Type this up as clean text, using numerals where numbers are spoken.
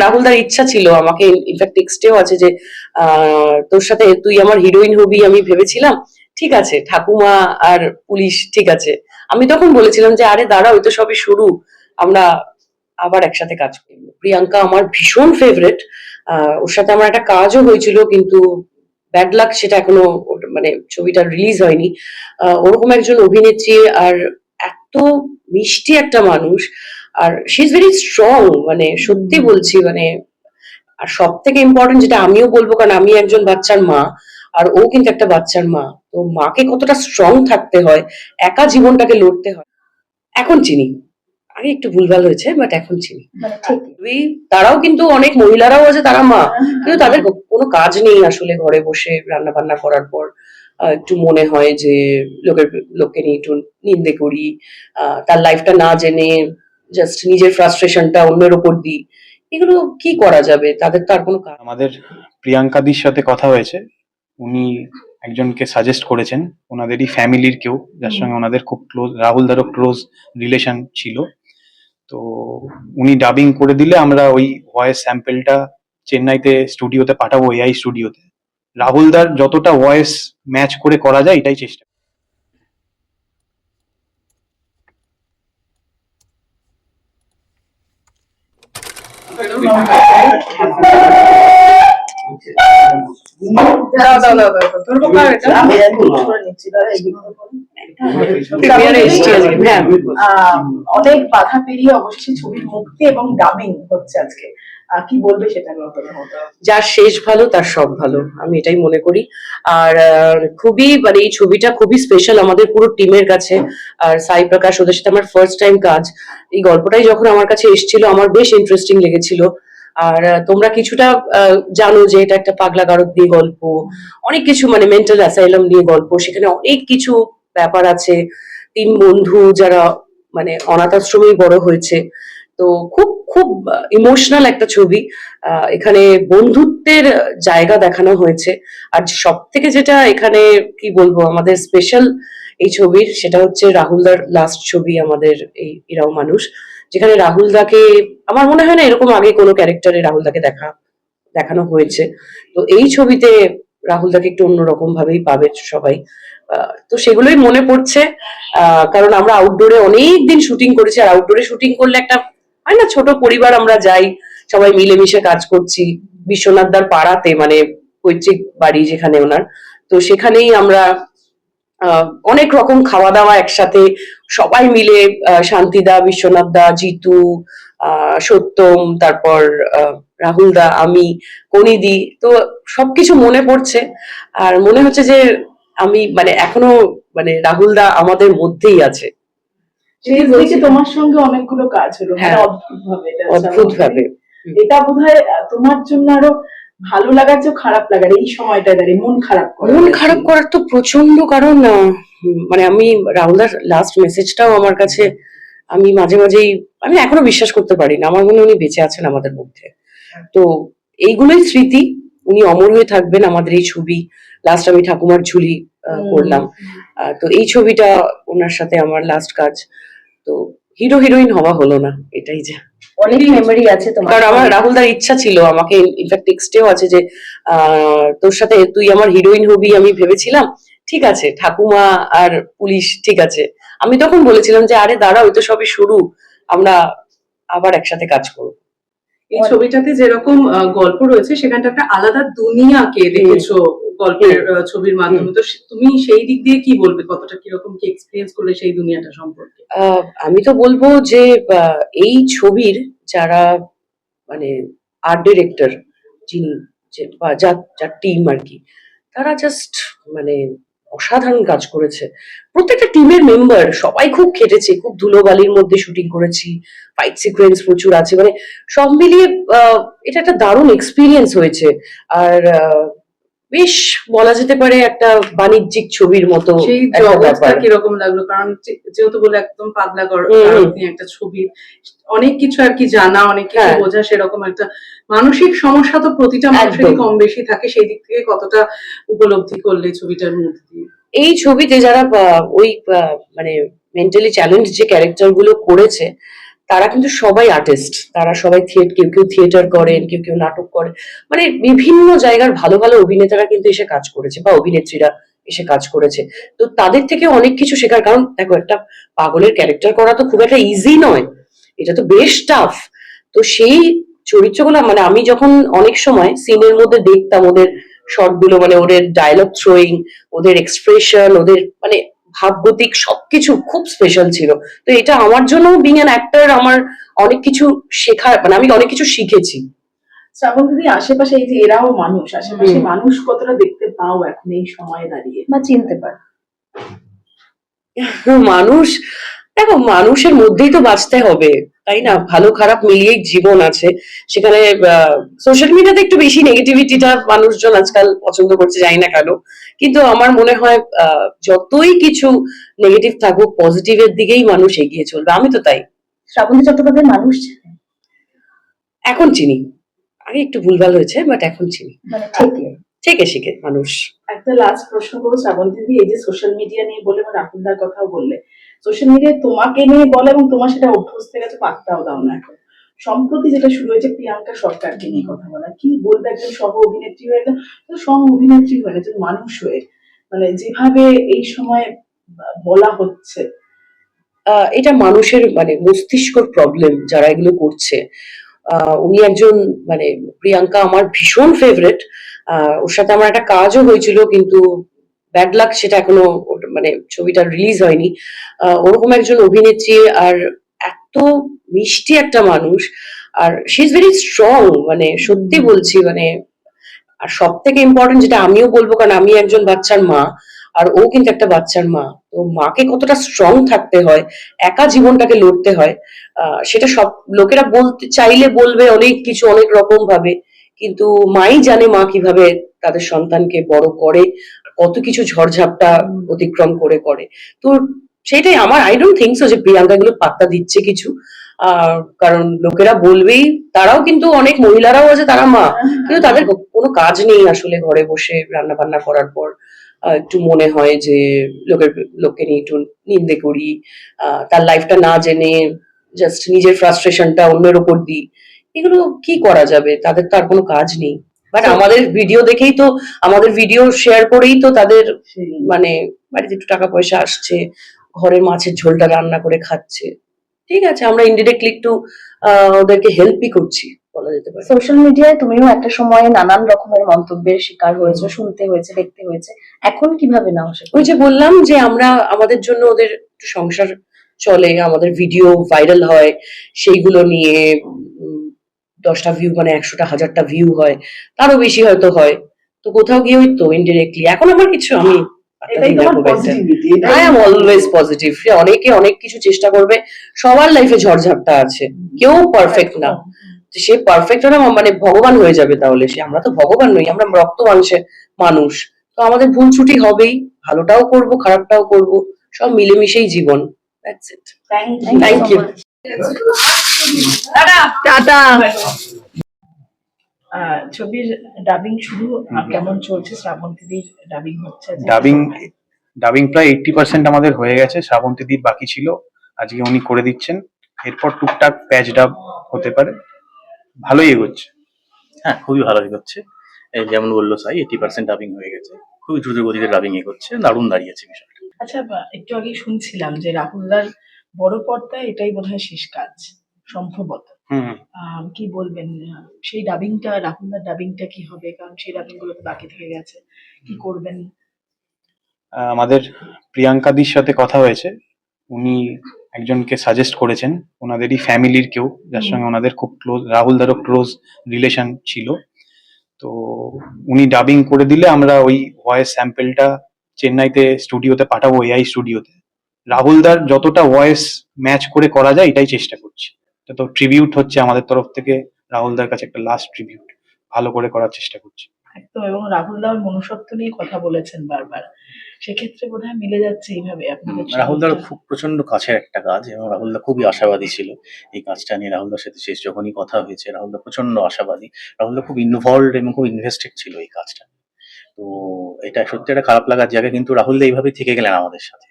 রাহুলদার ইচ্ছা ছিল, আমাকে ইনফ্যাক্ট টেক্সটেও আছে যে তোর সাথে তুই আমার হিরোইন হবি আমি ভেবেছিলাম, ঠিক আছে ঠাকুমা আর পুলিশ ঠিক আছে। আমি তখন বলেছিলাম যে আরে দাঁড়া, ওই তো সবই শুরু, আমরা আবার একসাথে কাজ করবো। প্রিয়াঙ্কা আমার ভীষণ ফেভারিট, ওর সাথে আমার একটা কাজও হয়েছিল, কিন্তু ব্যাড লাক সেটা এখনো মানে ছবিটা রিলিজ হয়নি। ওরকম একজন অভিনেত্রী, আর এত মিষ্টি একটা মানুষ, আর শি ইজ ভেরি স্ট্রং, মানে সত্যি বলছি, মানে আর সব থেকে ইম্পর্টেন্ট যেটা আমিও বলবো, কারণ আমি একজন বাচ্চার মা আর ও কিন্তু একটা বাচ্চার মা, তো মাকে কতটা স্ট্রং থাকতে হয়, একা জীবনটাকে লড়তে হয়। এখন চিনি, আগে একটু ভুলভাল হয়েছে, বাট এখন চিনি। তারাও কিন্তু অনেক মহিলারাও আছে, তারা মা, কিন্তু তাদের কোনো কাজ নেই আসলে, ঘরে বসে রান্না বান্না করার পর একটু মনে হয় যে লোককে নিয়ে একটু নিন্দে করি, তার লাইফটা না জেনে জাস্ট নিজের ফ্রাস্ট্রেশনটা অন্যের ওপর দিই, এগুলো কি করা যাবে, তাদের তো আর কোনো কাজ। আমাদের প্রিয়াঙ্কাদির সাথে কথা হয়েছে, উনি একজনকে সাজেস্ট করেছেন, ওনাদেরই ফ্যামিলির কেউ, যার সঙ্গে ওনাদের খুব ক্লোজ, রাহুলদারও ক্লোজ রিলেশন ছিল। তো উনি ডাবিং করে দিলে আমরা ওই ভয়েস স্যাম্পেলটা চেন্নাইতে স্টুডিওতে পাঠাবো, এআই স্টুডিওতে। রাহুলদার যতটা ভয়েস ম্যাচ করে করা যায় এটাই চেষ্টা। অনেক বাধা পেরিয়ে অবশেষে ছবির মুক্তি এবং ডাবিং হচ্ছে আজকে, কি বলবে সেটা নিয়ে? যার শেষ ভালো তার সব ভালো, আমি এটাই মনে করি। আর খুবই মানে এই ছবিটা খুবই স্পেশাল আমাদের পুরো টিমের কাছে। আর সাই প্রকাশ, ওদের সাথে আমার ফার্স্ট টাইম কাজ। এই গল্পটাই যখন আমার কাছে এসেছিল আমার বেশ ইন্টারেস্টিং লেগেছিল। আর তোমরা কিছুটা জানো যে এটা একটা পাগলা গারদ দিয়ে গল্প, অনেক কিছু মানে মেন্টাল অ্যাসাইলাম নিয়ে গল্প, সেখানে অনেক কিছু ব্যাপার আছে। তিন বন্ধু যারা মানে অনাথ আশ্রমেই বড় হয়েছে, তো খুব খুব ইমোশনাল একটা ছবি। এখানে বন্ধুত্বের জায়গা দেখানো হয়েছে। আর সব থেকে যেটা এখানে কি বলবো আমাদের স্পেশাল এই ছবির, সেটা হচ্ছে রাহুলদার লাস্ট ছবি আমাদের এই এরাও মানুষ, যেখানে রাহুলদাকে আমার মনে হয় না এরকম আগে কোনো ক্যারেক্টারে রাহুলদাকে দেখানো হয়েছে। তো এই ছবিতে রাহুলদাকে একটু অন্যরকম ভাবেই পাবে সবাই। তো সেগুলোই মনে পড়ছে, কারণ আমরা আউটডোরে অনেক দিন শুটিং করেছি, আর আউটডোরে শুটিং করলে একটা হয় না ছোট পরিবার, আমরা যাই সবাই মিলেমিশে কাজ করছি। বিশ্বনাথদার পাড়াতে, মানে পৈতৃক বাড়ি যেখানে ওনার, তো সেখানেই আমরা অনেক রকম খাওয়া দাওয়া একসাথে সবাই মিলে, শান্তিদা, বিশ্বনাথ দা, জিতু, সত্যম, তারপর রাহুল দা, আমি, কনিদি, তো সবকিছু মনে পড়ছে। আর মনে হচ্ছে যে আমি মানে এখনো মানে রাহুল দা আমাদের মধ্যেই আছে। তোমার সঙ্গে অনেকগুলো কাজ হলো, অদ্ভুত ভাবে। এটা বোধহয় তোমার জন্য আরো ভালো লাগার চেয়ে খারাপ লাগার এই সময়টা দাঁড়িয়ে মন খারাপ করার তো প্রচন্ড, কারণ মানে আমি রাহুলদার লাস্ট মেসেজটাও আমার কাছে, আমি মাঝে মাঝেই আমি এখনো বিশ্বাস করতে পারি না, আমার মনে উনি বেঁচে আছেন আমাদের মধ্যে। তো এইগুলোই স্মৃতি, উনি অমর হয়ে থাকবেন আমাদের এই ছবি। লাস্ট আমি ঠাকুমার ঝুলি করলাম, তো এই ছবিটা ওনার সাথে আমার লাস্ট কাজ। তো হিরো হিরোইন হওয়া হলো না, এটাই যা। অনেক মেমোরি আছে তোমার, কারণ আমার রাহুলদার ইচ্ছা ছিল, আমাকে ইনফ্যাক্ট টেক্সটেও আছে যে তোর সাথে তুই আমার হিরোইন হবি আমি ভেবেছিলাম, ঠিক আছে ঠাকুমা আর পুলিশ ঠিক আছে। আমি তখন বলেছিলাম যে আরে দাঁড়া, ওই তো সবই শুরু, আমরা আবার একসাথে কাজ করবো। এই ছবিটাতে যেরকম গল্প রয়েছে, সেখানটা একটা আলাদা দুনিয়াকে দেখেছো গল্পের ছবির মাধ্যমে, তো তুমি সেই দিক দিয়ে কি বলবে, কতটা কিরকম কি এক্সপেরিয়েন্স করলে সেই দুনিয়াটা সম্পর্কে? আমি তো বলবো যে এই ছবির যারা মানে আর্ট ডিরেক্টর যিনি, যার টিম আর কি, তারা জাস্ট মানে অসাধারণ কাজ করেছে। প্রত্যেকটা টিমের মেম্বার সবাই খুব খেটেছে, খুব ধুলোবালির মধ্যে শুটিং করেছি, ফাইট সিকোয়েন্স প্রচুর আছে, মানে সব মিলিয়ে এটা একটা দারুণ এক্সপিরিয়েন্স হয়েছে। আর বেশ বলা যেতে পারে একটা বাণিজ্যিক ছবির মতো। সেই জগৎটা কিরকম লাগলো, কারণ যেহেতু বলে একদম পাগলা গারদ একটা ছবি, অনেক কিছু আর কি জানা, অনেক কিছু বোঝা, সেরকম একটা মানসিক সমস্যা তো প্রতিটা মানুষেরই কম বেশি থাকে, সেই দিক থেকে কতটা উপলব্ধি করলে ছবিটার মধ্যে দিয়ে? এই ছবিতে যারা ওই মানে মেন্টালি চ্যালেঞ্জ যে ক্যারেক্টার গুলো করেছে, তারা কিন্তু সবাই আর্টিস্ট, তারা সবাই কেউ কেউ থিয়েটার করেন, কেউ কেউ নাটক করেন, মানে বিভিন্ন জায়গার ভালো ভালো অভিনেতারা কিন্তু এসে কাজ করেছে বা অভিনেত্রীরা এসে কাজ করেছে। তো তাদের থেকে অনেক কিছু শেখার, কারণ দেখো একটা পাগলের ক্যারেক্টার করা তো খুব একটা ইজি নয়, এটা তো বেশ টাফ। তো সেই চরিত্রগুলো মানে আমি যখন অনেক সময় সিনের মধ্যে দেখতাম ওদের শর্ট গুলো, মানে ওদের ডায়লগ থ্রোয়িং, ওদের এক্সপ্রেশন, ওদের মানে ভাবগতিক সবকিছু খুব স্পেশাল ছিল। তো এটা আমার জন্য বিং অ্যান অ্যাক্টর আমার অনেক কিছু শেখার, মানে আমি অনেক কিছু শিখেছি। শ্রাবণ দিদি, আশেপাশে এই যে এরাও মানুষ, আশেপাশে হুম। মানুষ কতটা দেখতে পাও এখন এই সময়ে দাঁড়িয়ে বা চিনতে পারো? মানুষ, দেখো মানুষের মধ্যেই তো বাঁচতে হবে, তাই না? ভালো খারাপ মিলিয়েই জীবন আছে। সেখানে সোশ্যাল মিডিয়াতে একটু বেশি নেগেটিভিটিটা মানুষজন আজকাল পছন্দ করছে, জানি না কেন। কিন্তু আমার মনে হয় যতই কিছু নেগেটিভ থাকুক, পজিটিভের দিকেই মানুষ এগিয়ে চলবে, আমি তো তাই। শ্রাবন্তী চট্টোপাধ্যায় মানুষ চেনে? এখন চিনি, আগে একটু ভুলভাল হয়েছে, বাট এখন চিনি। মানে থেকে থেকে শিখে মানুষ। একটা লাস্ট প্রশ্ন করবো শ্রাবন্তী দিদি, এই যে সোশ্যাল মিডিয়া নিয়ে বলে এবং রাহুলদার কথাও বললে, সোশ্যাল মিডিয়ায় তোমাকে নিয়ে বলে এবং তোমার সেটা অভ্যস্ত হয়ে গেছে, পাত্তাও দাও না এখন। সম্প্রতি যেটা শুরু হয়েছে প্রিয়াঙ্কা সরকারকে নিয়ে কথা বলা, কি বলবে একজন সহ অভিনেত্রী হয়ে, একজন সহ অভিনেত্রী হয়ে, একজন মানুষ হয়ে, মানে যেভাবে এই সময় বলা হচ্ছে। এটা মানুষের মানে মস্তিষ্কর প্রবলেম যারা এগুলো করছে। উনি একজন মানে প্রিয়াঙ্কা আমার ভীষণ ফেভারিট, ওর সাথে আমার একটা কাজও হয়েছিল, কিন্তু ব্যাড লাক সেটা এখনো মানে ছবিটা রিলিজ হয়নি। ওরকম একজন অভিনেত্রী, আর এত মিষ্টি একটা মানুষ, আর শি ইজ ভেরি স্ট্রং, মানে সত্যি বলছি মানে। আর সব থেকে ইম্পর্টেন্ট যেটা আমিও বলবো, কারণ আমি একজন বাচ্চার মা, আর ও কিন্তু একটা বাচ্চার মা, তো মাকে কতটা স্ট্রং থাকতে হয়, একা জীবনটাকে লড়তে হয়, সেটা সব লোকেরা বলতে চাইলে বলবে অনেক কিছু অনেক রকম ভাবে, কিন্তু মাই জানে মা কিভাবে তাদের সন্তানকে বড় করে, কত কিছু ঝড়ঝাপটা অতিক্রম করে করে। তো সেটাই আমার, আই ডোন্ট থিঙ্ক সো যে প্রিয়াঙ্কা এগুলো পাত্তা দিচ্ছে কিছু। কারণ লোকেরা বলবেই, তারাও কিন্তু অনেক মহিলারাও আছে তারা মা, কিন্তু তাদের কোনো কাজ নেই আসলে, ঘরে বসে রান্না বান্না করার পর একটু মনে হয় যে লোককে নিয়ে একটু নিন্দে করি, তার লাইফটা না জেনে জাস্ট নিজের ফ্রাস্ট্রেশনটা অন্যের উপর দিই। এগুলো কি করা যাবে, তাদের তো আর কোনো কাজ নেই। বাট আমাদের ভিডিও দেখেই তো, আমাদের ভিডিও শেয়ার করেই তো তাদের মানে বাড়িতে একটু টাকা পয়সা আসছে, ঘরের মাছের ঝোলটা রান্না করে খাচ্ছে। ঠিক আছে, আমরা ইনডিরেক্টলি একটু ওদেরকে হেল্পই করছি বলা যেতে পারে। সোশ্যাল মিডিয়ায় তুমিও একটা সময়ে নানান রকমের মন্তব্যের শিকার হয়েছে, শুনতে হয়েছে, দেখতে হয়েছে, এখন কিভাবে নাও সেটা? ওই যে বললাম যে আমরা আমাদের জন্য ওদের একটু সংসার চলে, আমাদের ভিডিও ভাইরাল হয়, সেইগুলো নিয়ে 10টা ভিউ মানে 100টা 1000টা ভিউ হয়, তারও বেশি হয়তো হয়। তো কোথাও গিয়ে ওই তো ইনডিরেক্টলি এখন আমার কিছু আমি এটাই তোমার positivity, I am always positive. অনেকে অনেক কিছু চেষ্টা করবে, সবার লাইফে ঝড়ঝাপটা আছে, কেউ পারফেক্ট না। সে পারফেক্ট না মানে ভগবান হয়ে যাবে তাহলে সে, আমরা তো ভগবান নই, আমরা রক্ত মাংসের মানুষ। তো আমাদের ভুল ত্রুটি হবেই, ভালোটাও করব খারাপটাও করব, সব মিলেমিশেই জীবন। That's it. Thank you. Tata. ছবির ডাবিং শুরু কেমন চলছে? শ্রাবন্তীদির ডাবিং হচ্ছে? ডাবিং প্রায় 80% আমাদের হয়ে গেছে, শ্রাবন্তীদির বাকি ছিল, আজকে উনি করে দিচ্ছেন। এরপর টুকটাক প্যাচ ডাব হতে পারে, ভালোই এগোচ্ছে। হ্যাঁ, খুবই ভালো এগোচ্ছে। এই যেমন বললো সাই, 80% ডাবিং হয়ে গেছে, খুবই দ্রুত গতিতে ডাবিং এগোচ্ছে, দারুণ দাঁড়িয়েছে বিষয়টা। আচ্ছা, একটু আগে শুনছিলাম যে রাহুলদার বড় পর্দায় এটাই বোধহয় শেষ কাজ সম্ভবত। কি বলবেন সেই ডাবিংটা, রাহুলদার ডাবিংটা কি হবে? কারণ সেই ডাবিং গুলো তো বাকি থেকে গেছে, কি করবেন? আমাদের প্রিয়াঙ্কাদির সাথে কথা হয়েছে, উনি একজনকে সাজেস্ট করেছেন, ওনাদেরই ফ্যামিলির কেউ, যার সঙ্গে ওনাদের খুব ক্লোজ, রাহুলদারও ক্লোজ রিলেশন ছিল। তো উনি ডাবিং করে দিলে আমরা ওই ভয়েস স্যাম্পেলটা চেন্নাইতে স্টুডিওতে পাঠাবো, এআই স্টুডিওতে। রাহুলদার যতটা ভয়েস ম্যাচ করে করা যায় এটাই চেষ্টা করছি। এটা তো ট্রিবিউট হচ্ছে আমাদের তরফ থেকে, রাহুলদার কাছে একটা লাস্ট ট্রিবিউট, ভালো করে করার চেষ্টা করছি। একদম। এবং রাহুলদার মনুষ্যত্ব নিয়ে কথা বলেছেন বারবার, সেক্ষেত্রে বোধহয় মিলে যাচ্ছে এইভাবে আপনাদের। রাহুলদার খুব প্রচন্ড কাছের একটা কাজ, এবং রাহুলদা খুবই আশাবাদী ছিল এই কাজটা নিয়ে। রাহুলদার সাথে শেষ যখনই কথা হয়েছে, রাহুলদা প্রচন্ড আশাবাদী, রাহুলদা খুব ইনভলভড এবং খুব ইনভেস্টেড ছিল এই কাজটা। তো এটা সত্যি একটা খারাপ লাগার জায়গা, কিন্তু রাহুলদা এইভাবে থেকে গেলেন আমাদের সাথে।